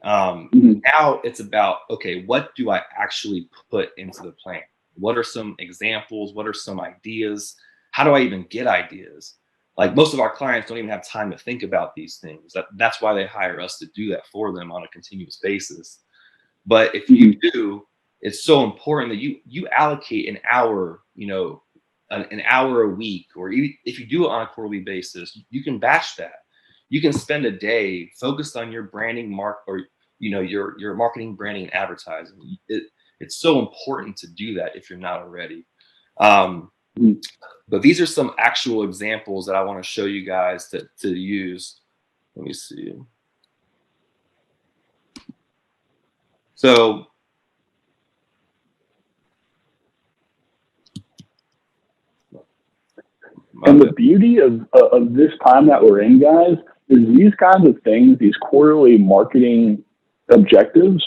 Now it's about, okay, what do I actually put into the plan? What are some examples? What are some ideas? How do I even get ideas? Like most of our clients don't even have time to think about these things. That's why they hire us to do that for them on a continuous basis. But if you do, it's so important that you allocate an hour, an hour a week, or if you do it on a quarterly basis, you can batch that. You can spend a day focused on your branding or your marketing, branding, and advertising. It's so important to do that if you're not already. But these are some actual examples that I want to show you guys to use. Let me see. So and the beauty of this time that we're in, guys, is these kinds of things, these quarterly marketing objectives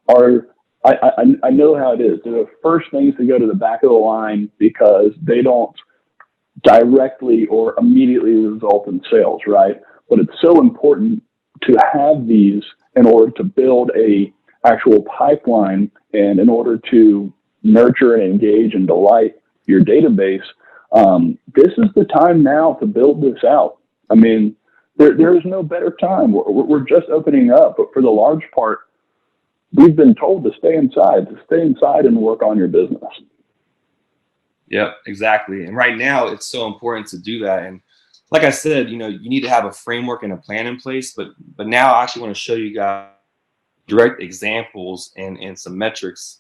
are, I know how it is. They're the first things to go to the back of the line because they don't directly or immediately result in sales, right? But it's so important to have these in order to build a actual pipeline and in order to nurture and engage and delight your database. This is the time now to build this out. I mean, there is no better time. We're just opening up, but for the large part, we've been told to stay inside and work on your business. Yeah, exactly. And right now it's so important to do that. And like I said, you need to have a framework and a plan in place, but now I actually want to show you guys direct examples and some metrics.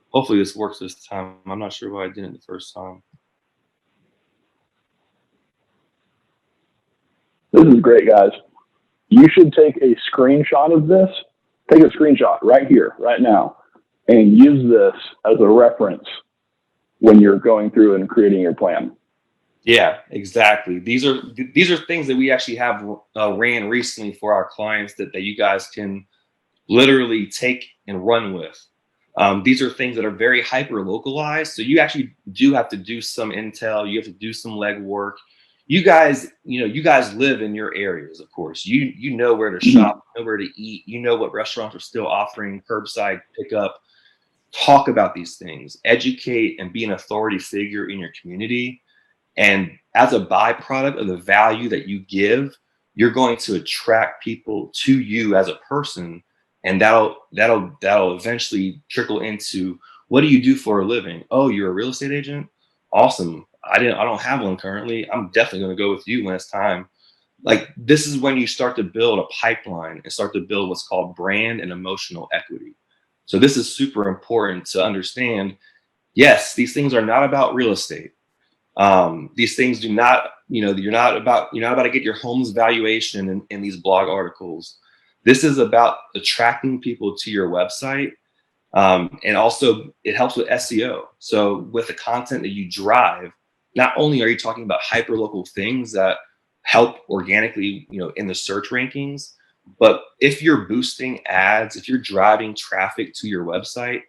Hopefully this works this time. I'm not sure why I didn't the first time. This is great, guys. You should take a screenshot of this. Take a screenshot right here, right now, and use this as a reference when you're going through and creating your plan. Yeah, exactly. These are things that we actually have ran recently for our clients that you guys can literally take and run with. These are things that are very hyper localized. So you actually do have to do some intel. You have to do some legwork. You guys live in your areas, of course. You know where to shop, you know where to eat, you know what restaurants are still offering curbside pickup. Talk about these things, educate, and be an authority figure in your community. And as a byproduct of the value that you give, you're going to attract people to you as a person, and that'll eventually trickle into, what do you do for a living? Oh, you're a real estate agent? Awesome. I don't have one currently. I'm definitely going to go with you when it's time. Like, this is when you start to build a pipeline and start to build what's called brand and emotional equity. So this is super important to understand. Yes, these things are not about real estate. These things do not, you're not about to get your home's valuation in these blog articles. This is about attracting people to your website. And also it helps with SEO. So with the content that you drive, not only are you talking about hyperlocal things that help organically, in the search rankings, but if you're boosting ads, if you're driving traffic to your website,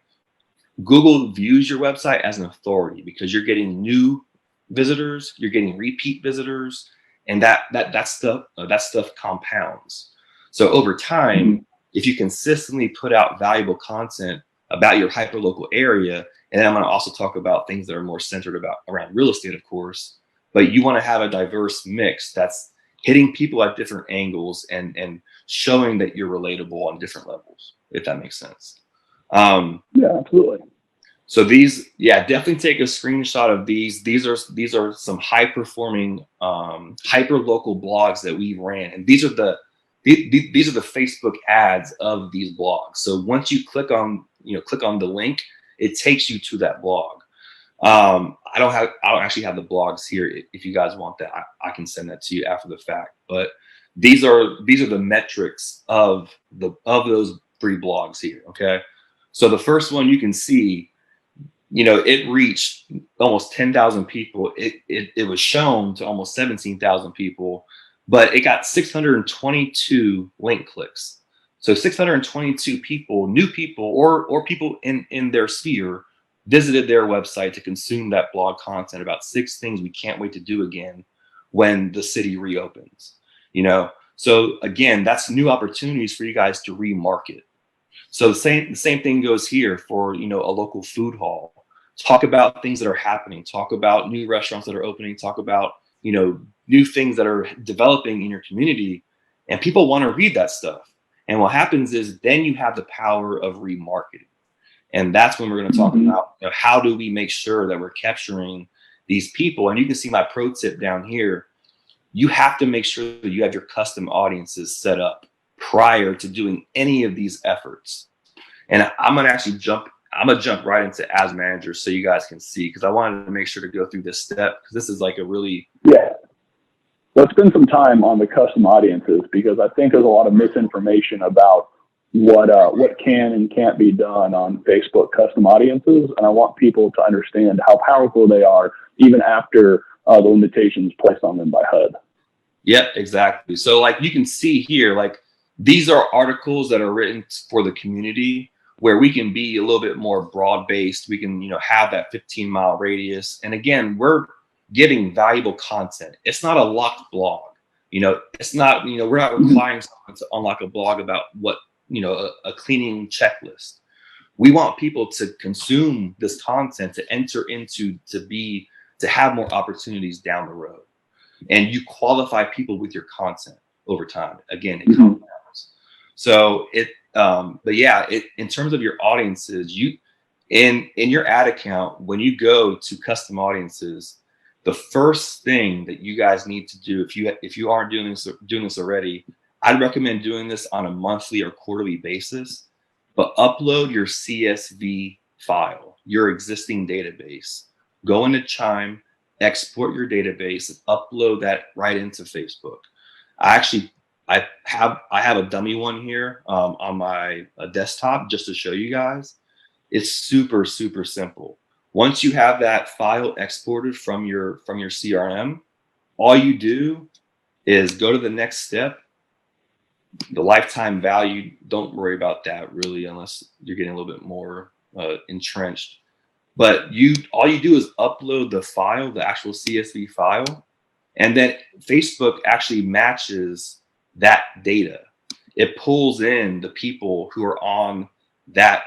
Google views your website as an authority because you're getting new visitors, you're getting repeat visitors, and that stuff compounds. So over time, if you consistently put out valuable content about your hyperlocal area, and then I'm going to also talk about things that are more centered around real estate, of course, but you want to have a diverse mix that's hitting people at different angles and showing that you're relatable on different levels, if that makes sense. Yeah, absolutely. So definitely take a screenshot of these. These are some high performing, hyper local blogs that we ran, and these are the Facebook ads of these blogs. So once you click on the link, it takes you to that blog. I don't actually have the blogs here. If you guys want that, I can send that to you after the fact. But these are the metrics of those 3 blogs here. Okay, so the first one you can see. It reached almost 10,000 people. It was shown to almost 17,000 people, but it got 622 link clicks. So 622 people, new people, or people in their sphere, visited their website to consume that blog content about 6 things we can't wait to do again when the city reopens. So again, that's new opportunities for you guys to remarket. So the same thing goes here for, a local food hall. Talk about things that are happening, talk about new restaurants that are opening, talk about, new things that are developing in your community, and people want to read that stuff. And what happens is then you have the power of remarketing. And that's when we're going to talk Mhm. about, how do we make sure that we're capturing these people. And you can see my pro tip down here. You have to make sure that you have your custom audiences set up prior to doing any of these efforts. And I'm gonna jump right into ads manager so you guys can see, because I wanted to make sure to go through this step, because this is like a really. Yeah. Let's spend some time on the custom audiences, because I think there's a lot of misinformation about what can and can't be done on Facebook custom audiences, and I want people to understand how powerful they are even after the limitations placed on them by HUD. Yep, exactly. So like you can see here, like these are articles that are written for the community, where we can be a little bit more broad based. We can, have that 15-mile radius. And again, we're giving valuable content. It's not a locked blog. It's not, we're not requiring someone to unlock a blog about what, a cleaning checklist. We want people to consume this content, to enter into, to have more opportunities down the road. And you qualify people with your content over time. Again, it compounds. So but yeah, in terms of your audiences, in your ad account, when you go to custom audiences, the first thing that you guys need to do, if you aren't doing this already, I'd recommend doing this on a monthly or quarterly basis. But upload your CSV file, your existing database. Go into Chime, export your database, and upload that right into Facebook. I have a dummy one here on my desktop just to show you guys. It's super super simple. Once you have that file exported from your CRM, all you do is go to the next step. The lifetime value, don't worry about that really, unless you're getting a little bit more entrenched. But all you do is upload the file, the actual CSV file, and then Facebook actually matches that data. It pulls in the people who are on that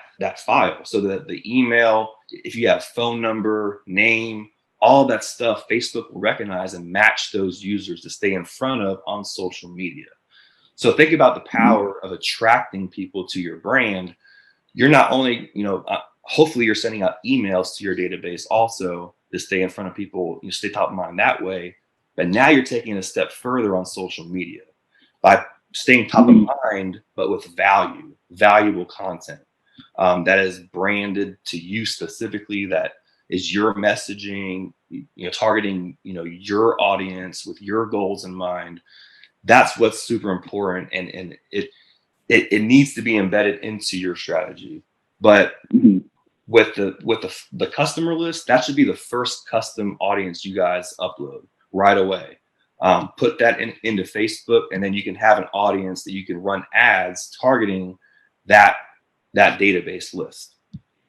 file, so that the email, if you have phone number, name, all that stuff, Facebook will recognize and match those users to stay in front of on social media. So think about the power of attracting people to your brand. You're not only, hopefully you're sending out emails to your database also to stay in front of people, stay top of mind that way. But now you're taking it a step further on social media by staying top of mind, but with valuable content that is branded to you specifically, that is your messaging, targeting, your audience with your goals in mind. That's what's super important, and it needs to be embedded into your strategy. But with the customer list, that should be the first custom audience you guys upload right away. Put that into Facebook, and then you can have an audience that you can run ads targeting that database list.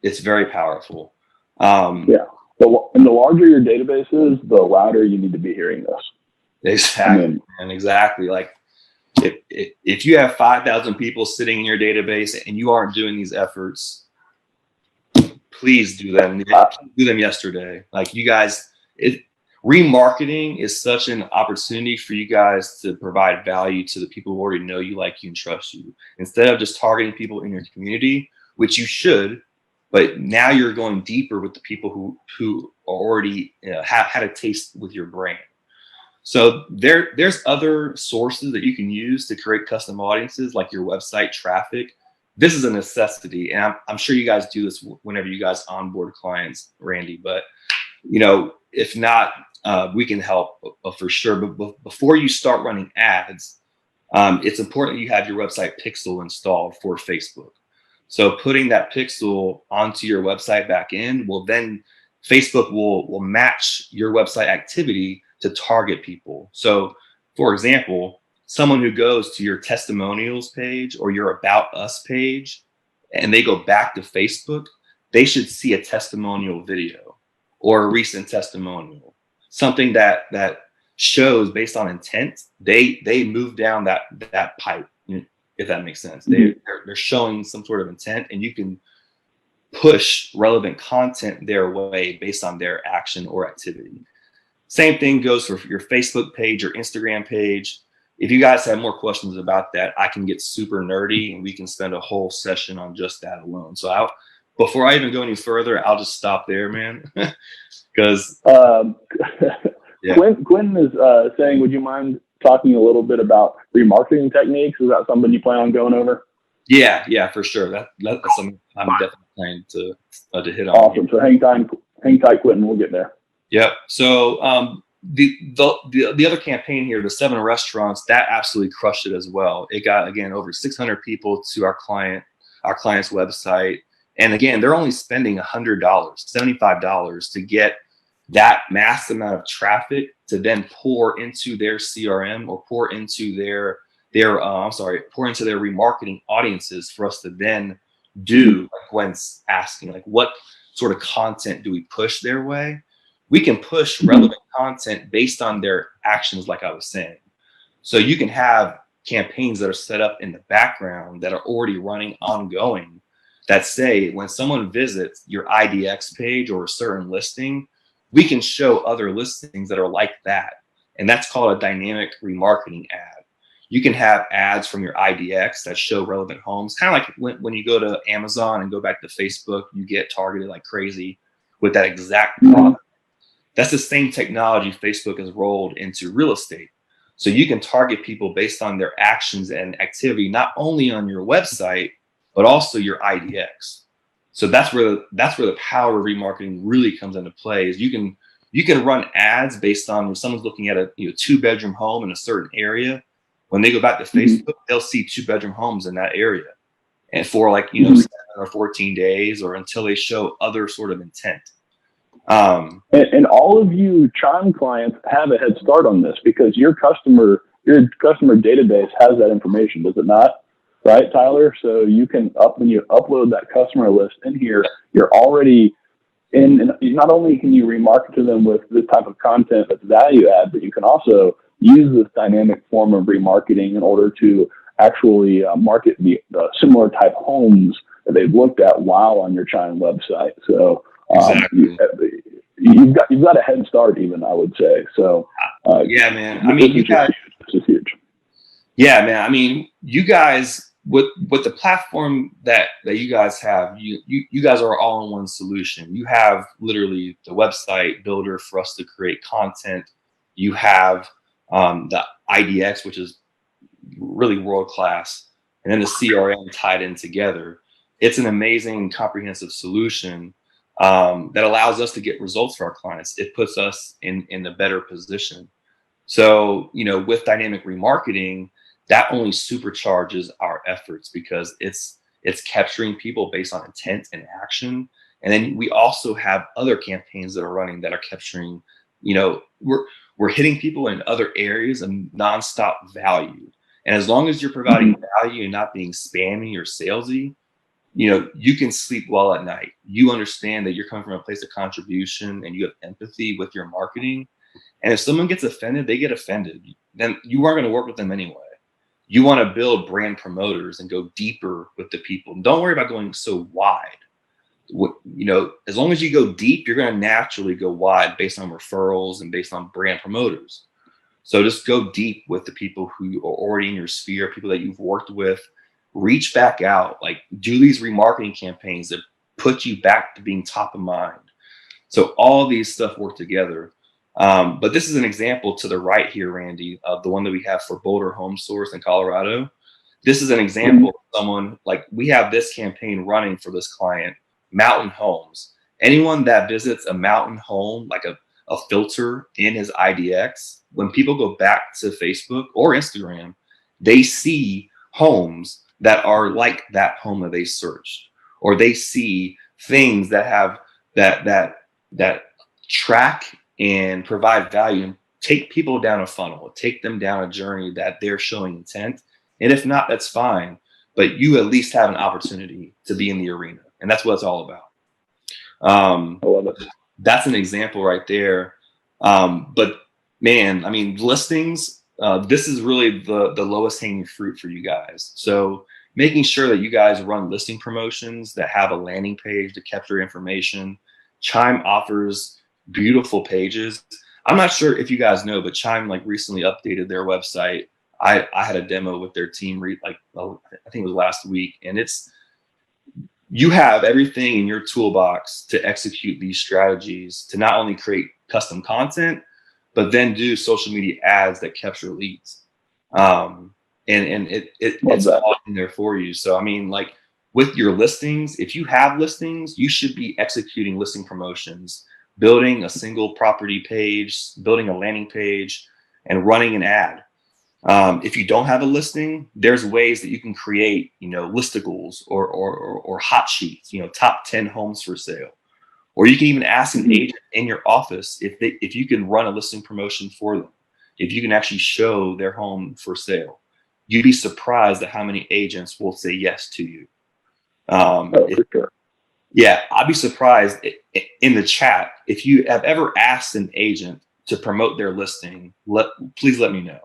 It's very powerful. Yeah. And the larger your database is, the louder you need to be hearing this. Exactly. And exactly. Like if you have 5,000 people sitting in your database and you aren't doing these efforts, please do them. Do them yesterday. Like you guys, remarketing is such an opportunity for you guys to provide value to the people who already know you, like you, and trust you. Instead of just targeting people in your community, which you should, but now you're going deeper with the people who are already have had a taste with your brand. So there's other sources that you can use to create custom audiences, like your website traffic. This is a necessity, and I'm sure you guys do this whenever you guys onboard clients, Randy. But if not, we can help for sure. But before you start running ads, it's important you have your website pixel installed for Facebook. So putting that pixel onto your website backend will then Facebook will match your website activity to target people. So, for example, someone who goes to your testimonials page or your About Us page, and they go back to Facebook, they should see a testimonial video or a recent testimonial, something that shows based on intent. They move down that pipe. if that makes sense. Mhm. They're showing some sort of intent, and you can push relevant content their way based on their action or activity. Same thing goes for your Facebook page or Instagram page. If you guys have more questions about that, I can get super nerdy and we can spend a whole session on just that alone. So before I even go any further, I'll just stop there, man. Because Um, yeah, Quinn is saying, would you mind talking a little bit about remarketing techniques? Is that something you plan on going over? yeah, for sure. That's something I'm definitely planning to hit on. Awesome. So hang tight, Quentin. We'll get there. Yep. So the other campaign here, the 7 restaurants, that absolutely crushed it as well. It got, again, over 600 people to our client's website, and again, they're only spending $100, $75 to get that mass amount of traffic to then pour into their CRM or pour into pour into their remarketing audiences for us to then do, like Gwen's asking, like, what sort of content do we push their way? We can push relevant content based on their actions, like I was saying. So you can have campaigns that are set up in the background that are already running ongoing that say when someone visits your IDX page or a certain listing, we can show other listings that are like that. And that's called a dynamic remarketing ad. You can have ads from your IDX that show relevant homes, kind of like when you go to Amazon and go back to Facebook, you get targeted like crazy with that exact product. That's the same technology Facebook has rolled into real estate. So you can target people based on their actions and activity, not only on your website, but also your IDX. So that's where the power of remarketing really comes into play. Is you can run ads based on when someone's looking at a 2-bedroom home in a certain area. When they go back to Facebook, they'll see 2-bedroom homes in that area, and for 7 or 14 days, or until they show other sort of intent. And all of you Chime clients have a head start on this because your customer database has that information, does it not? Right, Tyler? So you can when you upload that customer list in here, you're already in, and not only can you remarket to them with this type of content that's value add, but you can also use this dynamic form of remarketing in order to actually market the similar type homes that they've looked at while on your Chime website. So Exactly. you've got a head start, even, I would say. So yeah, man. I mean, this is huge. Yeah, man. I mean, you guys with the platform that you guys have, you guys are all in one solution. You have literally the website builder for us to create content. You have the IDX, which is really world class, and then the CRM tied in together. It's an amazing, comprehensive solution that allows us to get results for our clients. It puts us in a better position. So, with dynamic remarketing, that only supercharges our efforts because it's capturing people based on intent and action. And then we also have other campaigns that are running that are capturing, we're hitting people in other areas of nonstop value. And as long as you're providing value and not being spammy or salesy, you can sleep well at night. You understand that you're coming from a place of contribution and you have empathy with your marketing. And if someone gets offended, they get offended. Then you aren't going to work with them anyway. You want to build brand promoters and go deeper with the people. Don't worry about going so wide. As long as you go deep, you're going to naturally go wide based on referrals and based on brand promoters. So just go deep with the people who are already in your sphere, people that you've worked with. Reach back out, like do these remarketing campaigns that put you back to being top of mind. So all these stuff work together. But this is an example to the right here, Randy, of the one that we have for Boulder Home Source in Colorado. This is an example of someone, like we have this campaign running for this client, Mountain Homes. Anyone that visits a mountain home, like a filter in his IDX, when people go back to Facebook or Instagram, they see homes that are like that home that they searched, or they see things that have that track and provide value and take people down a funnel, take them down a journey that they're showing intent. And if not, that's fine. But you at least have an opportunity to be in the arena. And that's what it's all about. I love it. That's an example right there. But man, I mean, listings, this is really the lowest hanging fruit for you guys. So making sure that you guys run listing promotions that have a landing page to capture information. Chime offers beautiful pages. I'm not sure if you guys know, but Chime like recently updated their website. I had a demo with their team I think it was last week, and you have everything in your toolbox to execute these strategies to not only create custom content, but then do social media ads that capture leads. And it's all in there for you. So, I mean, like with your listings, if you have listings, you should be executing listing promotions, building a single property page, building a landing page, and running an ad. If you don't have a listing, there's ways that you can create, listicles or hot sheets, top 10 homes for sale. Or you can even ask an agent in your office if you can run a listing promotion for them, if you can actually show their home for sale. You'd be surprised at how many agents will say yes to you. For sure. Yeah, I'd be surprised in the chat if you have ever asked an agent to promote their listing. Please let me know,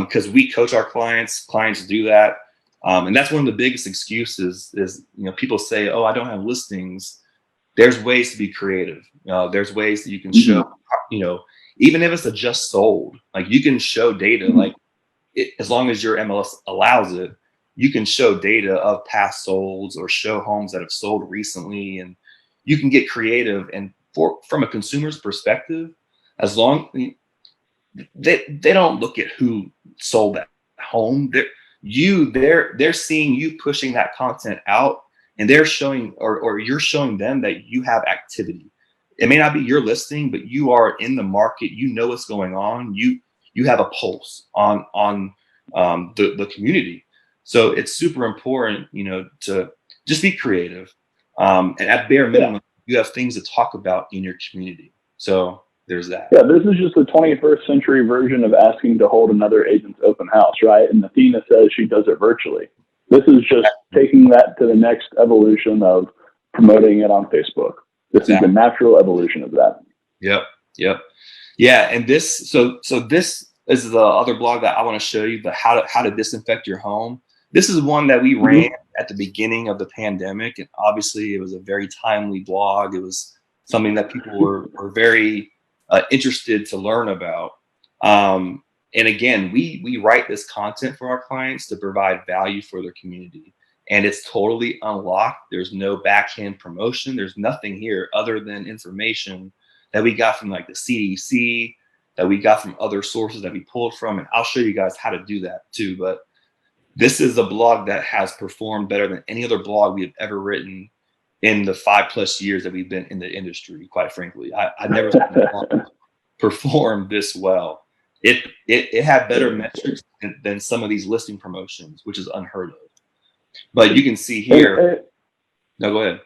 because we coach our clients. Clients do that, and that's one of the biggest excuses. Is people say, "Oh, I don't have listings." There's ways to be creative. There's ways that you can show. Even if it's a just sold, like you can show data. Like as long as your MLS allows it, you can show data of past solds or show homes that have sold recently, and you can get creative. And from a consumer's perspective, as long they don't look at who sold that home, they're seeing you pushing that content out, and they're showing or you're showing them that you have activity. It may not be your listing, but you are in the market. You know what's going on. You have a pulse on the community. So it's super important, to just be creative. And at bare minimum, you have things to talk about in your community. So there's that. Yeah, this is just the 21st century version of asking to hold another agent's open house, right? And Athena says she does it virtually. This is just taking that to the next evolution of promoting it on Facebook. This is the natural evolution of that. Yep. Yeah, and this is the other blog that I want to show you, the how to disinfect your home. This is one that we ran at the beginning of the pandemic, and obviously it was a very timely blog. It was something that people were very interested to learn about. And again, we write this content for our clients to provide value for their community. And it's totally unlocked. There's no backhand promotion. There's nothing here other than information that we got from like the CDC, that we got from other sources that we pulled from. And I'll show you guys how to do that too. But this is a blog that has performed better than any other blog we have ever written in the 5+ years that we've been in the industry, quite frankly. I've never seen a blog perform this well. It had better metrics than some of these listing promotions, which is unheard of. But you can see here. No, go ahead.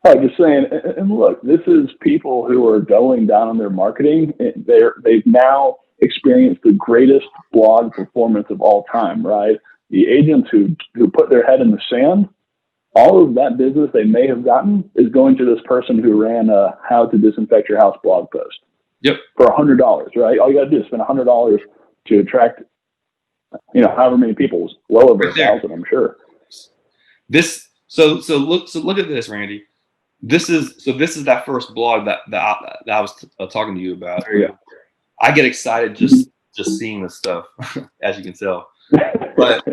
I'm just saying, and look, this is people who are going down on their marketing. They've now experienced the greatest blog performance of all time, right? The agents who put their head in the sand, all of that business they may have gotten is going to this person who ran a "How to Disinfect Your House" blog post. Yep. For $100, right? All you got to do is spend $100 to attract, however many people, well over 1,000, I'm sure. So look at this, Randy. This is that first blog that I was talking to you about. There you go. I get excited just seeing this stuff, as you can tell. But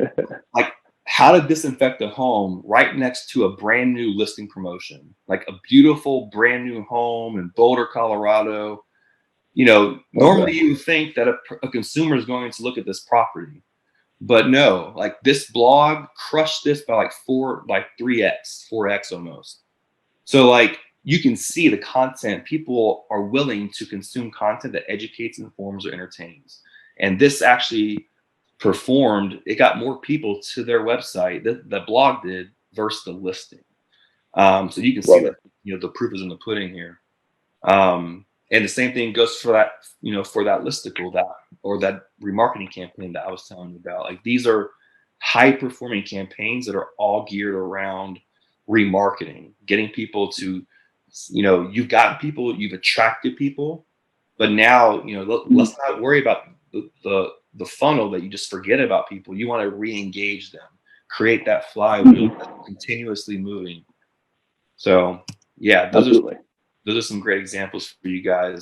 like how to disinfect a home right next to a brand new listing promotion, like a beautiful brand new home in Boulder, Colorado. Normally you would think that a consumer is going to look at this property, but no, like this blog crushed this by like 3x, 4x almost. So like you can see the content, people are willing to consume content that educates, informs, or entertains. And this actually performed, it got more people to their website, the blog did, versus the listing. So you can see that, the proof is in the pudding here. And the same thing goes for that, for that listicle that remarketing campaign that I was telling you about. Like these are high performing campaigns that are all geared around remarketing, getting people to, you've gotten people, you've attracted people, but now, let's not worry about the funnel that you just forget about people. You want to re-engage them, create that flywheel that's continuously moving. So yeah, those Absolutely. are some great examples for you guys.